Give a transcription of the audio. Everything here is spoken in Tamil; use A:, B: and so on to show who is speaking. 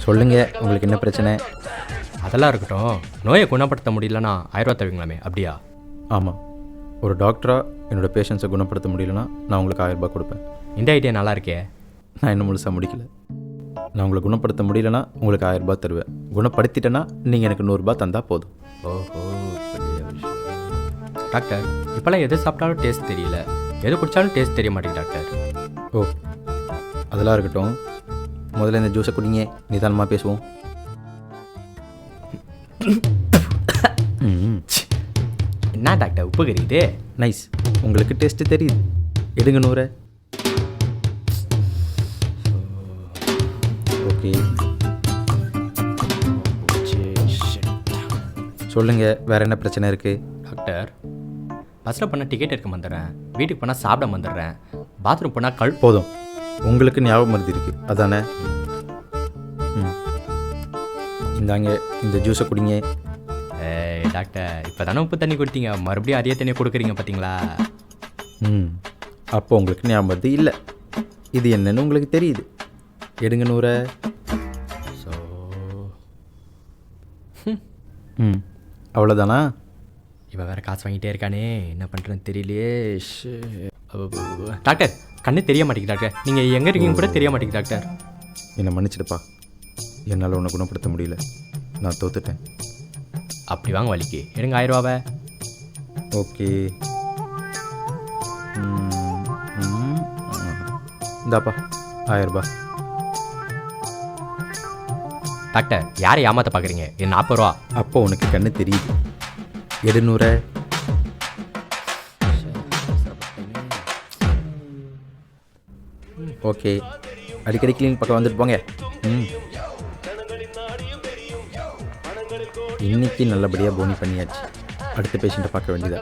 A: சொல்லுங்கள், உங்களுக்கு என்ன பிரச்சனை?
B: அதெல்லாம் இருக்கட்டும். நோயை குணப்படுத்த முடியலன்னா 1000 ரூபா தருவீங்களாமே, அப்படியா?
A: ஆமாம், ஒரு டாக்டராக என்னோடய பேஷண்ட்ஸை குணப்படுத்த முடியலன்னா நான் உங்களுக்கு 1000 ரூபாய் கொடுப்பேன்.
B: இந்த ஐடியா நல்லா இருக்கே.
A: நான் இன்னும் முழுசாக முடிக்கல. நான் உங்களை குணப்படுத்த முடியலன்னா உங்களுக்கு 1000 ரூபாய் தருவேன். குணப்படுத்திட்டேன்னா நீங்கள் எனக்கு 100 ரூபாய் தந்தால் போதும்.
B: ஓஹோ, பெரிய விஷயம். டாக்டர், இப்போல்லாம் எது சாப்பிட்டாலும் டேஸ்ட் தெரியல, எது குடித்தாலும் டேஸ்ட் தெரிய மாட்டேங்குது டாக்டர்.
A: ஓ, அதெல்லாம் இருக்கட்டும். முதல்ல இந்த ஜூஸை குடிங்க, நிதானமாக பேசுவோம்.
B: என்ன டாக்டர் உப்பு கறியுது?
A: நைஸ், உங்களுக்கு டேஸ்ட்டு தெரியுது. எடுங்க 100. ஓகே, சொல்லுங்கள், வேறு என்ன பிரச்சனை இருக்குது?
B: டாக்டர், பஸ்ஸில் போனால் டிக்கெட் எடுக்க வந்துடுறேன், வீட்டுக்கு போனால் சாப்பிட வந்துடுறேன், பாத்ரூம் போனால்
A: போதும். உங்களுக்கு ஞாபகம் மருதி இருக்குது அதானே? இந்தாங்க, இந்த ஜூஸை குடிங்க.
B: ஏய் டாக்டர், இப்போ தானே உப்பு தண்ணி கொடுத்தீங்க, மறுபடியும் அதே தண்ணியை கொடுக்குறீங்க பார்த்தீங்களா?
A: அப்போ உங்களுக்கு ஞாபகம் மருதி இல்லை. இது என்னன்னு உங்களுக்கு தெரியுது. எடுங்க 100.
B: ஸோ
A: அவ்வளோதானா?
B: இவன் வேறு காசு வாங்கிட்டே இருக்கானே, என்ன பண்ணுறேன்னு தெரியலையே. டாக்டர், கண்ணு தெரிய மாட்டேங்குது டாக்டர். நீங்கள் எங்கே இருக்கீங்க கூட தெரிய மாட்டேங்குது டாக்டர்.
A: என்னை மன்னிச்சிடுப்பா, என்னால் உன்னை குணப்படுத்த முடியல. நான் தோத்துட்டேன்.
B: அப்படி வாங்க வலிக்கு, எடுங்க 1000 ரூபாவை.
A: ஓகே, இந்தாப்பா 1000 ரூபாய்.
B: டாக்டர், யாரை ஏமாற்ற பார்க்குறீங்க? இது 40 ரூபா.
A: அப்போ உனக்கு கண்ணு தெரியுது. எடு 100. ஓகே, அடிக்கடி கிளீனிக் பக்கம் வந்துட்டு போங்க. இன்னைக்கு நல்லபடியாக போனி பண்ணியாச்சு. அடுத்த பேஷண்ட்டை பார்க்க வேண்டியதா.